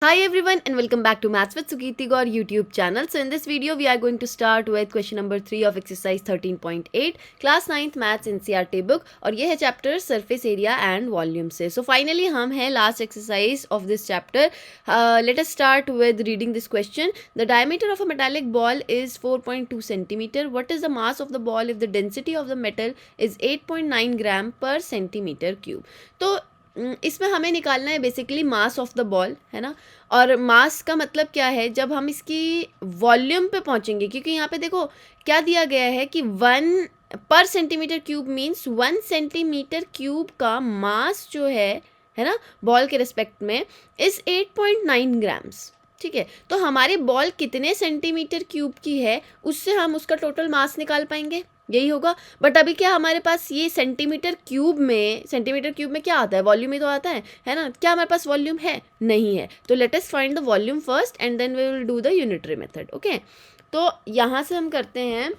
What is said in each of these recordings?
Hi everyone and welcome back to Maths with Sukirti Gaur YouTube channel. So in this video we are going to start with question number 3 of exercise 13.8 class 9th Maths NCERT book और ये है chapter surface area and volume से. So finally हम हैं last exercise of this chapter. Let us start with reading this question. The diameter of a metallic ball is 4.2 centimeter. What is the mass of the ball if the density of the metal is 8.9 gram per centimeter cube? तो इसमें हमें निकालना है basically mass of the ball, है ना. और मास का मतलब क्या है, जब हम इसकी वॉल्यूम पे पहुंचेंगे, क्योंकि यहाँ पे देखो क्या दिया गया है कि 1 पर centimetre cube means 1 centimetre cube का मास जो है ना, बॉल के रिस्पेक्ट में इस 8.9 ग्राम्स. ठीक है, तो हमारी बॉल कितने सेंटीमीटर क्यूब की है उससे हम उसका टोटल मास निकाल पाएंगे, यही होगा. बट अभी क्या हमारे पास ये सेंटीमीटर क्यूब में क्या आता है, वॉल्यूम ही तो आता है ना. क्या हमारे पास वॉल्यूम है? नहीं है. तो let us find the volume first and then we will do the unitary method. Okay, तो यहाँ से हम करते हैं,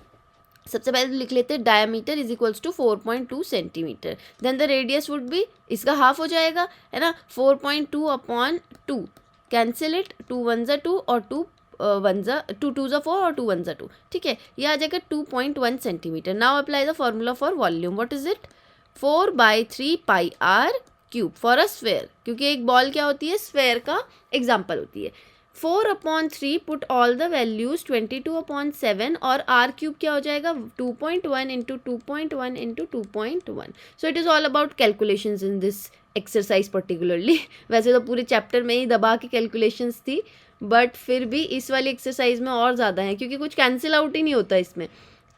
सबसे पहले लिख लेते हैं diameter is equals to 4.2 centimetre. Then the radius would be, इसका हाफ हो जाएगा, है ना. 4.2 अपॉन 2, कैंसिल इट, 2 1 ज़ा 2 और 2 2 2 ज़ा 4 और 2 1 ज़ा 2. ठीक है, ये आ जाएगा 2.1 centimetre. Now apply the formula for volume. What is it? 4/3 pi r cube for a sphere, क्योंकि एक बॉल क्या होती है, स्फेयर का एग्जाम्पल होती है. 4/3 पुट ऑल द वैल्यूज 22/7 और आर क्यूब क्या हो जाएगा, 2.1 into 2.1 into 2.1. So it is all about calculations in this exercise particularly. वैसे तो पूरे चैप्टर में ही दबा के कैलकुलेशंस थी, बट फिर भी इस वाली एक्सरसाइज में और ज़्यादा है, क्योंकि कुछ कैंसिल आउट ही नहीं होता इसमें.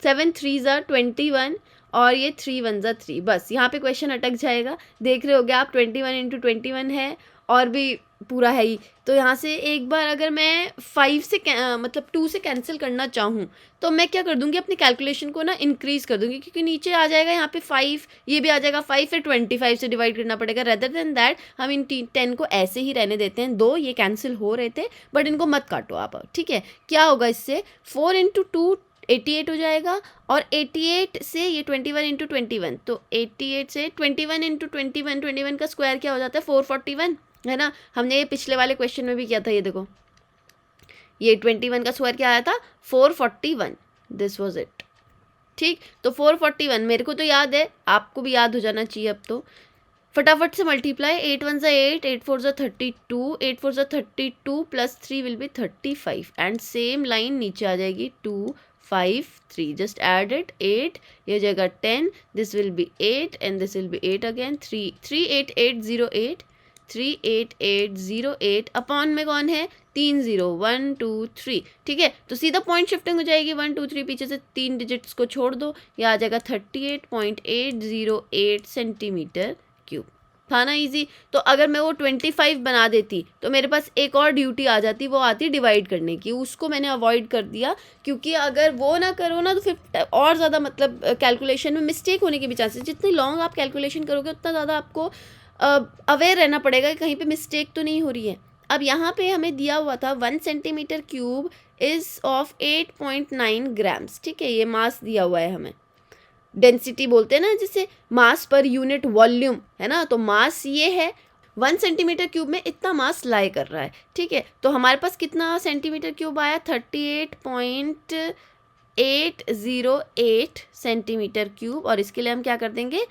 7 3 ज़ा 21 और ये 3 1 ज़ा 3. बस यहाँ पे क्वेश्चन अटक जाएगा. देख रहे होगे आप, 21 इंटू 21 है और भी पूरा है ही. तो यहाँ से एक बार अगर मैं 5 से मतलब 2 से कैंसिल करना चाहूँ तो मैं क्या कर दूँगी, अपनी कैलकुलेशन को ना इंक्रीज़ कर दूँगी, क्योंकि नीचे आ जाएगा यहाँ पे 5, ये भी आ जाएगा 5, फिर 25 से डिवाइड करना पड़ेगा. रेदर देन दैट हम इन 10 को ऐसे ही रहने देते हैं. 2 ये कैंसिल हो रहे थे बट इनको मत काटो आप. ठीक है, क्या होगा इससे, 4 इंटू 2 88 हो जाएगा और 88 से ये 21 इंटू 21, तो 88 से 21 इंटू 21 का स्क्वायर क्या हो जाता है, 441, है ना. हमने ये पिछले वाले क्वेश्चन में भी किया था. ये देखो, ये 21 का स्क्वायर क्या आया था, 441. This was it. ठीक, तो 441 मेरे को तो याद है, आपको भी याद हो जाना चाहिए अब तो. फटाफट से मल्टीप्लाई, 8 1 ज़ा 8, 8 4 ज़ा 32, 8 4 ज़ा 32 plus 3 will be 35 and same line नीचे आ जाएगी 2 5 3. जस्ट एड इट, 8 ये हो जाएगा 10, this will be 8 and this will be 8 again. 38808 38808 upon में कौन है, 3 0 1 2 3. ठीक है, तो सीधा पॉइंट शिफ्टिंग हो जाएगी, 1 2 3 पीछे से 3 डिजिट्स को छोड़ दो, ये आ जाएगा 38.808 सेंटीमीटर क्यूब. था ना इजी. तो अगर मैं वो 25 बना देती तो मेरे पास एक और ड्यूटी आ जाती, वो आती डिवाइड करने की. उसको मैंने अवॉइड कर दिया, क्योंकि अगर वो ना करो ना तो फिर और ज़्यादा मतलब कैलकुलेशन में मिस्टेक होने के भी चांसेस. जितनी लॉन्ग आप कैलकुलेशन करोगे उतना ज़्यादा आपको अवेयर रहना पड़ेगा कि कहीं पे मिस्टेक तो नहीं हो रही है. अब यहाँ पे हमें दिया हुआ था 1 centimetre cube is of 8.9 grams. ठीक है, ये मास दिया हुआ है हमें. डेंसिटी बोलते हैं ना जिसे, मास पर यूनिट वॉल्यूम, है ना. तो मास ये है, 1 सेंटीमीटर क्यूब में इतना मास लाई कर रहा है. ठीक है, तो हमारे पास कितना सेंटीमीटर क्यूब आया, 38.808 सेंटीमीटर क्यूब. और इसके लिए हम क्या कर देंगे,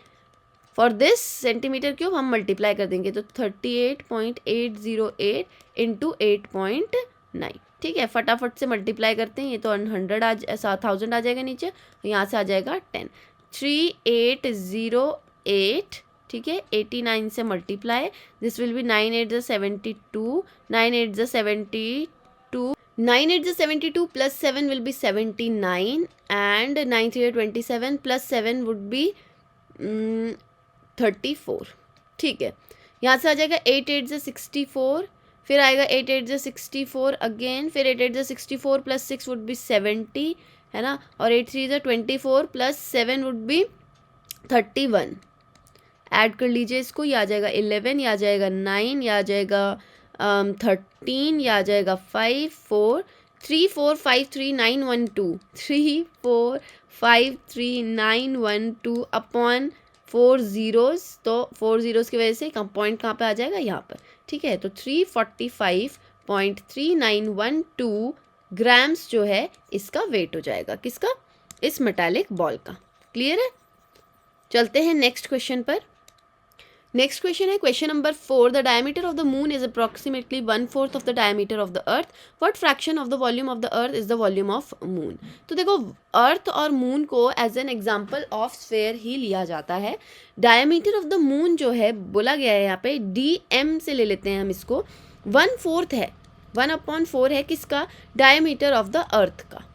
फॉर दिस सेंटीमीटर क्यूब हम मल्टीप्लाई कर देंगे, तो 38.808 इंटू 8.9. ठीक है, फटाफट से मल्टीप्लाई करते हैं. ये तो 1000 आ जाएगा नीचे, यहाँ से आ जाएगा 10. 3808. ठीक है, 89 से मल्टीप्लाई, दिस विल बी 9 8 ज़ा 72, 9 8 ज़ा 72, 9 8 ज़ा 72 plus 7 will be 79 and 9 3 27 plus 7 would be 34. ठीक है, यहाँ से आ जाएगा 8 8 ज़ा 64, फिर आएगा 8 8 ज़ा 64 अगेन, फिर 8 8 ज़ा 64 प्लस 6 वुड बी 70, है ना. और 8 3 ज़ा 24 प्लस 7 वुड बी 31. ऐड कर लीजिए इसको, ये आ जाएगा 11, ये आ जाएगा 9, ये आ जाएगा 13, ये आ जाएगा 5 4 3 4 5 3 9 1 2 3 4 5 3 9 1 2 अपॉन 4 ज़ीरोज़. तो 4 ज़ीरोज़ की वजह से पॉइंट कहाँ पे आ जाएगा, यहाँ पर. ठीक है, तो 345.3912 ग्राम्स जो है इसका वेट हो जाएगा, किसका, इस मेटालिक बॉल का। क्लियर है? चलते हैं नेक्स्ट क्वेश्चन पर। नेक्स्ट क्वेश्चन है question number 4। The diameter of the moon is approximately 1/4 of the diameter of the earth. What fraction of the volume of the earth is the volume of moon. तो देखो, earth और moon को as an example of sphere ही लिया जाता है। Diameter of the moon जो है बोला गया है यहाँ पे DM से ले लेते हैं हम इसको, 1/4 है, 1/4 है किसका, डायमीटर ऑफ द अर्थ का।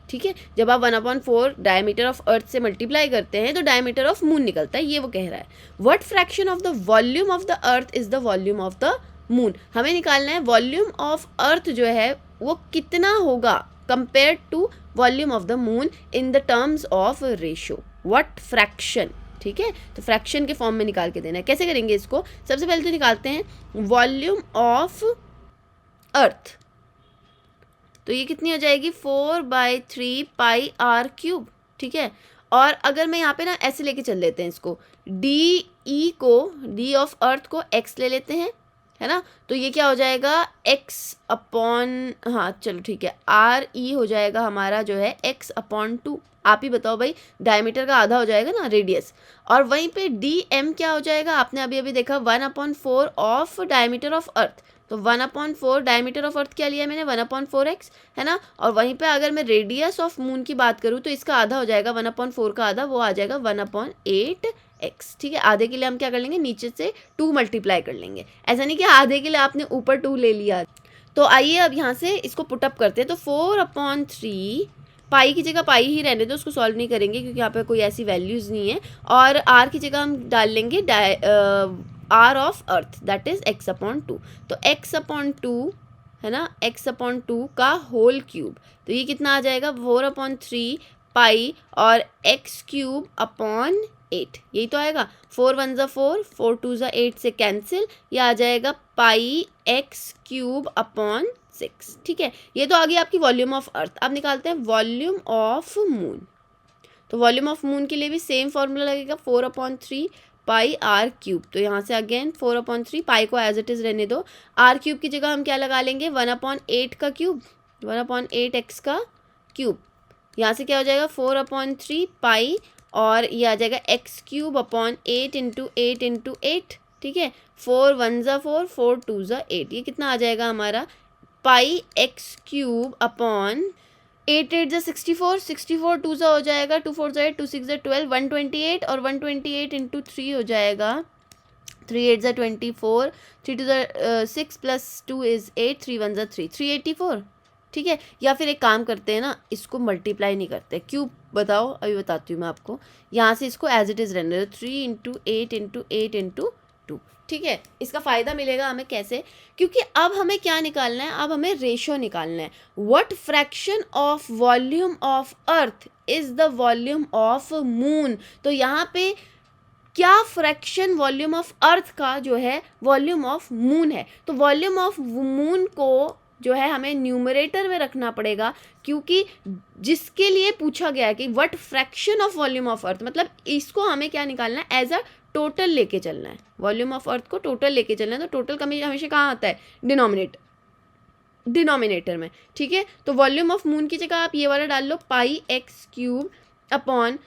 ठीक है, जब आप 1/4 डायमीटर ऑफ अर्थ से मल्टीप्लाई करते हैं तो डायमीटर ऑफ मून निकलता है, ये वो कह रहा है। What fraction of the volume of the earth is the volume of the moon. हमें निकालना है वॉल्यूम ऑफ अर्थ जो है वो कितना होगा compare to volume of the moon in the terms of ratio. What fraction, ठीक है, तो फ्रैक्शन के फॉर्म में निकाल के देना है। कैसे करेंगे इसको, सबसे पहले तो निकालते हैं वॉल्यूम ऑफ अर्थ, तो ये कितनी हो जाएगी 4/3 पाई आर क्यूब। ठीक है, और अगर मैं यहाँ पे ना ऐसे लेके चल लेते हैं इसको, डी ऑफ अर्थ को x ले लेते हैं, है ना, तो ये क्या हो जाएगा x/, हाँ चलो ठीक है, RE हो जाएगा हमारा जो है x/2। आप ही बताओ भाई, डायमीटर का आधा हो जाएगा ना रेडियस, और वहीं पे DM क्या हो जाएगा, आपने अभी अभी देखा 1/4 ऑफ डायमीटर ऑफ अर्थ, तो 1/4 डायमीटर ऑफ अर्थ क्या लिया मैंने, 1/4x, है ना, और वहीं पे अगर मैं रेडियस ऑफ मून की बात करूँ तो इसका आधा हो जाएगा, 1/4 का आधा वो आ जाएगा 1/8x। ठीक है, आधे के लिए हम क्या कर लेंगे, नीचे से 2 मल्टीप्लाई कर लेंगे, ऐसा नहीं कि आधे के लिए आपने ऊपर 2 ले लिया। तो आइए अब यहाँ से इसको पुटअप करते हैं। तो 4/3 पाई की जगह पाई ही रहने दो, उसको सॉल्व नहीं करेंगे क्योंकि यहाँ पे कोई ऐसी वैल्यूज़ नहीं है, और r की जगह हम डाल लेंगे r of earth, that is x/2। तो x/2 है ना, x/2 का होल क्यूब, तो ये कितना आ जाएगा 4/3 पाई और x³/8, यही तो आएगा। 4 1 ज़ा 4, 4 2 ज़ा 8 से कैंसिल, ये आ जाएगा पाई x³/6। ठीक है, ये तो आ गई आपकी वॉल्यूम ऑफ अर्थ। अब निकालते हैं वॉल्यूम ऑफ मून। तो वॉल्यूम ऑफ मून के लिए भी सेम फॉर्मूला लगेगा, 4/3 पाई r³। तो यहाँ से अगेन 4/3 पाई को एज इट इज़ रहने दो, r³ की जगह हम क्या लगा लेंगे, 1/8 का क्यूब, 1/8x का क्यूब। यहाँ से क्या हो जाएगा 4/3 पाई, और ये आ जाएगा x³/8 × 8 × 8। ठीक है, 4 1 ज़ा 4, 4 2 ज़ा 8, ये कितना आ जाएगा हमारा पाई x³/8 8 ज़ा 64, 64 2 ज़ा हो जाएगा, 2 4 ज़ा 8, 2 6 ज़ा 12, 128, और 128 × 3 हो जाएगा 3 8 ज़ा 24, 3 2 ज़ा 6 + 2 इज़ 8, 3 1 ज़ा 3, 384। ठीक है, या फिर एक काम करते हैं ना, इसको मल्टीप्लाई नहीं करते, क्यों बताओ, अभी बताती हूँ मैं आपको। यहाँ से इसको एज इट इज़ रहने दो, 3 × 8 × 8 × 2। ठीक है, इसका फ़ायदा मिलेगा हमें कैसे, क्योंकि अब हमें क्या निकालना है, अब हमें रेशो निकालना है। What fraction of volume of earth is the volume of moon. तो यहाँ पे क्या फ्रैक्शन वॉल्यूम ऑफ अर्थ का जो है वॉल्यूम ऑफ मून है, तो वॉल्यूम ऑफ मून को जो है हमें न्यूमरेटर में रखना पड़ेगा, क्योंकि जिसके लिए पूछा गया है कि what fraction of volume of earth, मतलब इसको हमें क्या निकालना है, एज अ टोटल लेके चलना है। वॉल्यूम ऑफ अर्थ को टोटल लेके चलना है, तो टोटल हमेशा कहाँ आता है, डिनोमिनेटर में। ठीक है, तो वॉल्यूम ऑफ मून की जगह आप ये वाला डाल लो, पाई x³/3 ×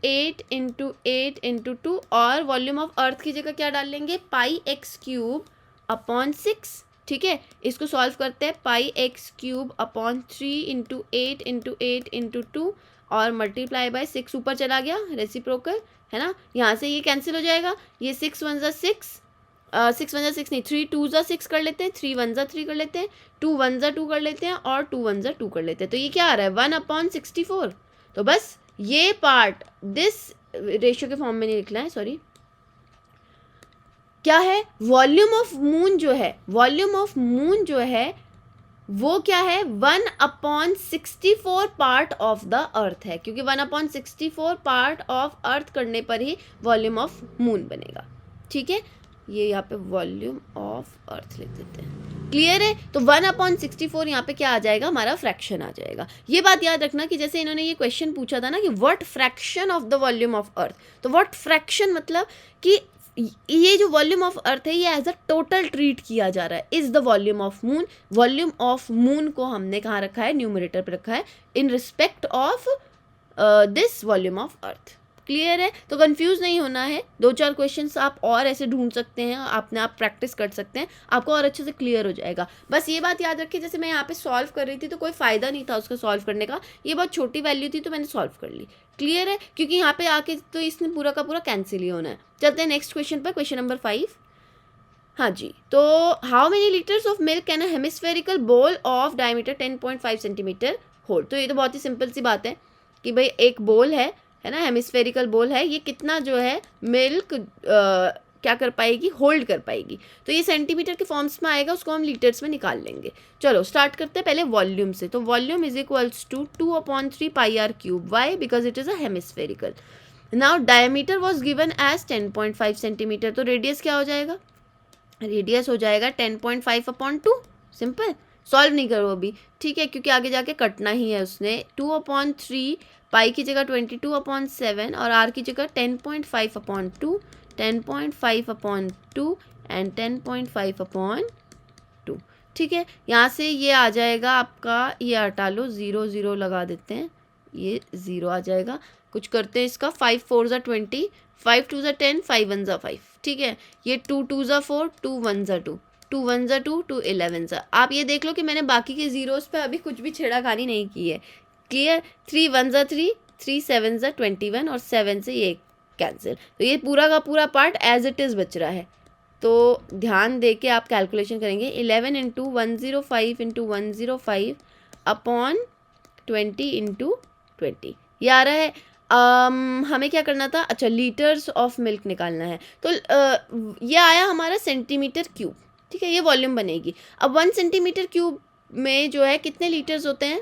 8 × 8 × 2, और वॉल्यूम ऑफ अर्थ की जगह क्या डाल लेंगे, पाई x³/6। ठीक है, इसको सॉल्व करते हैं, पाई x³/3 × 8 × 8 × 2, और मल्टीप्लाई बाय 6 ऊपर चला गया, रेसिप्रोकल है ना, यहाँ से ये कैंसिल हो जाएगा, ये 6 1 ज़ा 6, 6 1 ज़ा 6 नहीं, 3 2 ज़ा 6 कर लेते हैं, 3 1 ज़ा 3 कर लेते हैं, 2 1 ज़ा 2 कर लेते हैं, और 2 1 ज़ा 2 कर लेते हैं। तो ये क्या आ रहा है 1/64। तो बस ये पार्ट दिस रेशियो के फॉर्म में नहीं लिखना है, सॉरी, क्या है, वॉल्यूम ऑफ मून जो है, वॉल्यूम ऑफ मून जो है वो क्या है, 1/64 पार्ट ऑफ द अर्थ है, क्योंकि 1/64 पार्ट ऑफ अर्थ करने पर ही वॉल्यूम ऑफ मून बनेगा। ठीक है, ये यहाँ पे वॉल्यूम ऑफ अर्थ लिख देते हैं। क्लियर है, तो 1/64 यहाँ पे क्या आ जाएगा, हमारा फ्रैक्शन आ जाएगा। ये बात याद रखना कि जैसे इन्होंने ये क्वेश्चन पूछा था ना कि what fraction of the volume of earth, तो व्हाट फ्रैक्शन मतलब कि ये जो वॉल्यूम ऑफ अर्थ है ये एज अ टोटल ट्रीट किया जा रहा है, is the volume of moon. Volume of moon को हमने कहाँ रखा है, न्यूमरेटर पे रखा है, in respect of this volume of earth. Clear है? तो कंफ्यूज नहीं होना है, 2-4 क्वेश्चंस आप और ऐसे ढूंढ सकते हैं, आपने आप प्रैक्टिस कर सकते हैं, आपको और अच्छे से क्लियर हो जाएगा। बस ये बात याद रखिए, जैसे मैं यहाँ पे सॉल्व कर रही थी तो कोई फ़ायदा नहीं था उसका सॉल्व करने का, ये बहुत छोटी वैल्यू थी तो मैंने सॉल्व कर ली। क्लियर है? क्योंकि यहाँ पे आके तो इसने पूरा का पूरा कैंसिल ही होना है। चलते हैं नेक्स्ट क्वेश्चन पर, क्वेश्चन नंबर 5। हाँ जी, तो how many litres of milk can a hemispherical bowl of diameter 10.5 centimetre hold. तो ये तो बहुत ही सिंपल सी बात है कि भाई एक बोल है ना, हेमिस्फेरिकल बोल है, ये कितना जो है मिल्क क्या कर पाएगी, होल्ड कर पाएगी। तो ये सेंटीमीटर के फॉर्म्स में आएगा, उसको हम लीटर्स में निकाल लेंगे। चलो स्टार्ट करते हैं पहले वॉल्यूम से। तो volume is equals to 2/3 pi r cube. Why? Because it is a hemispherical. Now diameter was given as 10.5 centimetre, तो रेडियस क्या हो जाएगा, रेडियस हो जाएगा 10.5/2। सिंपल, सॉल्व नहीं करो अभी, ठीक है, क्योंकि आगे जाके कटना ही है उसने। 2/3 पाई की जगह 22/7 और आर की जगह 10.5/2, 10.5/2 एंड 10.5/2। ठीक है, यहाँ से ये आ जाएगा आपका, ये हटा लो, 0 0 लगा देते हैं, ये 0 आ जाएगा। कुछ करते हैं इसका, 5 4 ज़ा 20, 5 2 ज़ा 10, 5 1 ज़ा 5। ठीक है, ये 2 2 ज़ा 4, 2 1 ज़ा 2, 2 1 ज़ा 2, 2 11 ज़ा। आप ये देख लो कि मैंने बाकी के जीरोस पे अभी कुछ भी छेड़ाखानी नहीं की है। क्लियर? 3 1 ज़ा 3, 3 7 ज़ा 21 और 7 से ये कैंसिल। तो ये पूरा का पूरा पार्ट एज इट इज़ बच रहा है। तो ध्यान दे के आप कैलकुलेशन करेंगे, 11 इंटू 105 इंटू 105 अपॉन 20 इंटू 20, ये आ रहा है। हमें क्या करना था, अच्छा लीटर्स ऑफ मिल्क निकालना है। तो ये आया हमारा सेंटीमीटर क्यूब। ठीक है, ये वॉल्यूम बनेगी। अब 1 सेंटीमीटर क्यूब में जो है कितने लीटर्स होते हैं,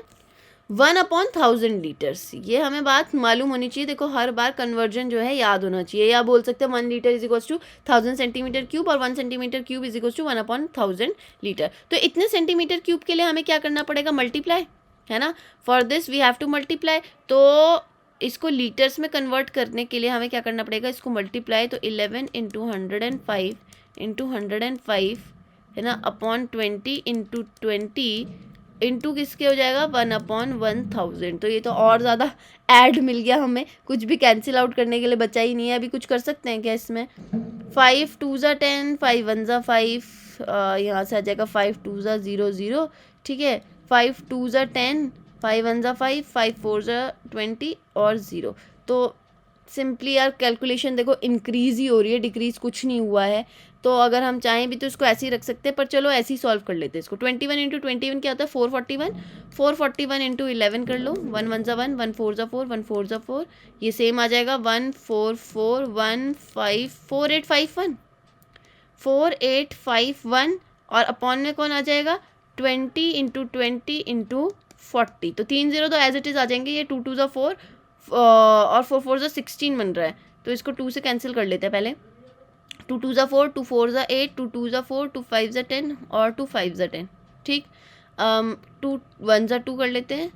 1/1000 लीटर्स। ये हमें बात मालूम होनी चाहिए। देखो हर बार कन्वर्जन जो है याद होना चाहिए, या बोल सकते हैं 1 litre is equals to 1000 centimetre cube और 1 centimetre cube is equals to 1/1000 litre. तो इतने सेंटीमीटर क्यूब के लिए हमें क्या करना पड़ेगा, मल्टीप्लाई, है ना। For this we have to multiply. तो इसको लीटर्स में कन्वर्ट करने के लिए हमें क्या करना पड़ेगा, इसको मल्टीप्लाई। तो 11 इंटू 105 इंटू 105 है ना, अपॉन 20 इंटू 20 इंटू किसके हो जाएगा, 1/1000। तो ये तो और ज़्यादा ऐड मिल गया हमें, कुछ भी कैंसिल आउट करने के लिए बचा ही नहीं है। अभी कुछ कर सकते हैं क्या इसमें, 5 2 ज़ा 10, 5 1 ज़ा 5, यहाँ से आ जाएगा 5 2 ज़ा 0 0। ठीक है, 5 2 ज़ा 10, 5 1 ज़ा 5, 5 4 ज़ा 20 और 0। तो सिंपली यार कैलकुलेशन देखो इंक्रीज़ ही हो रही है, डिक्रीज़ कुछ नहीं हुआ है। तो अगर हम चाहें भी तो इसको ऐसे ही रख सकते हैं, पर चलो ऐसे ही सॉल्व कर लेते हैं इसको। 21 इंटू 21 क्या होता है, 441, 441 इंटू 11 कर लो, 1 1 ज़ा 1, 1 4 ज़ा 4, 1 4 ज़ा 4, ये सेम आ जाएगा 1 4 4 1 5 4851, 4851 और अपॉन में कौन आ जाएगा, 20 इंटू 20 इंटू 40। तो 3 0 तो एज इट इज़ आ जाएंगे। ये 2 2 ज़ा 4 और 4 4 ज़ा 16 बन रहा है, तो इसको 2 से कैंसिल कर लेते हैं पहले। 2 2 ज़ा 4, 2 4 ज़ा 8, 2 2 ज़ा 4, 2 5 ज़ा 10 और 2 5 ज़ा 10। ठीक, 2 1 ज़ा 2 कर लेते हैं,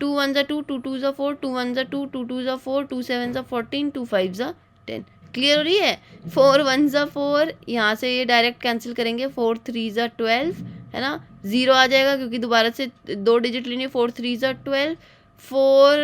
2 1 ज़ा 2, 2 2 ज़ा 4, 2 1 ज़ा 2, 2 2 ज़ा 4, 2 7 ज़ा 14, 2 5 ज़ा 10। क्लियर हो रही है, 4 1 ज़ा 4, यहाँ से ये डायरेक्ट कैंसिल करेंगे, 4 3 ज़ा 12 है ना, 0 आ जाएगा क्योंकि दोबारा से 2 डिजिट लेनी है, 4 3 ज़ा 12, 4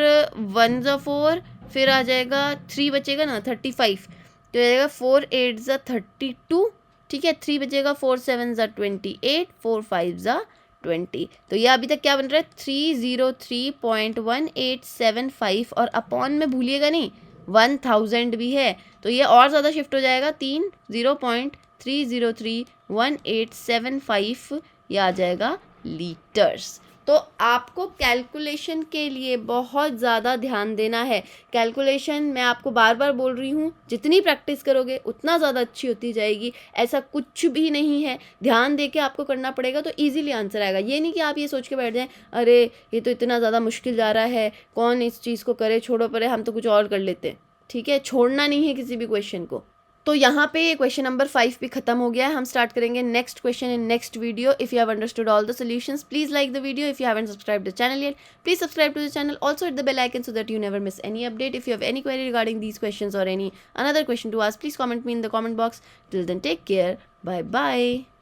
1 ज़ा 4, फिर आ जाएगा 3 बचेगा ना 35, तो जाएगा 4 8 ज़ा 32। ठीक है, 3 बचेगा, 4 7 ज़ा 28, 4 5 ज़ा 20। तो ये अभी तक क्या बन रहा है, 303.1875 और अपॉन में भूलिएगा नहीं 1000 भी है, तो ये और ज़्यादा शिफ्ट हो जाएगा, 30.3031875 ये आ जाएगा लीटर्स। तो आपको कैलकुलेशन के लिए बहुत ज़्यादा ध्यान देना है। कैलकुलेशन मैं आपको बार बार बोल रही हूँ, जितनी प्रैक्टिस करोगे उतना ज़्यादा अच्छी होती जाएगी। ऐसा कुछ भी नहीं है, ध्यान दे के आपको करना पड़ेगा तो इजीली आंसर आएगा। ये नहीं कि आप ये सोच के बैठ जाएं अरे ये तो इतना ज़्यादा मुश्किल जा रहा है, कौन इस चीज़ को करे, छोड़ो परे हम तो कुछ और कर लेते हैं। ठीक है, छोड़ना नहीं है किसी भी क्वेश्चन को। तो यहाँ पे ये क्वेश्चन नंबर 5 भी खत्म हो गया है. हम स्टार्ट करेंगे next question in next video. If you have understood all the solutions, please like the video. If you haven't subscribed the channel yet, please subscribe to the channel. Also hit the bell icon so that you never miss any update. If you have any query regarding these questions or any another question to ask, please comment me in the comment box. Till then, take care. Bye bye.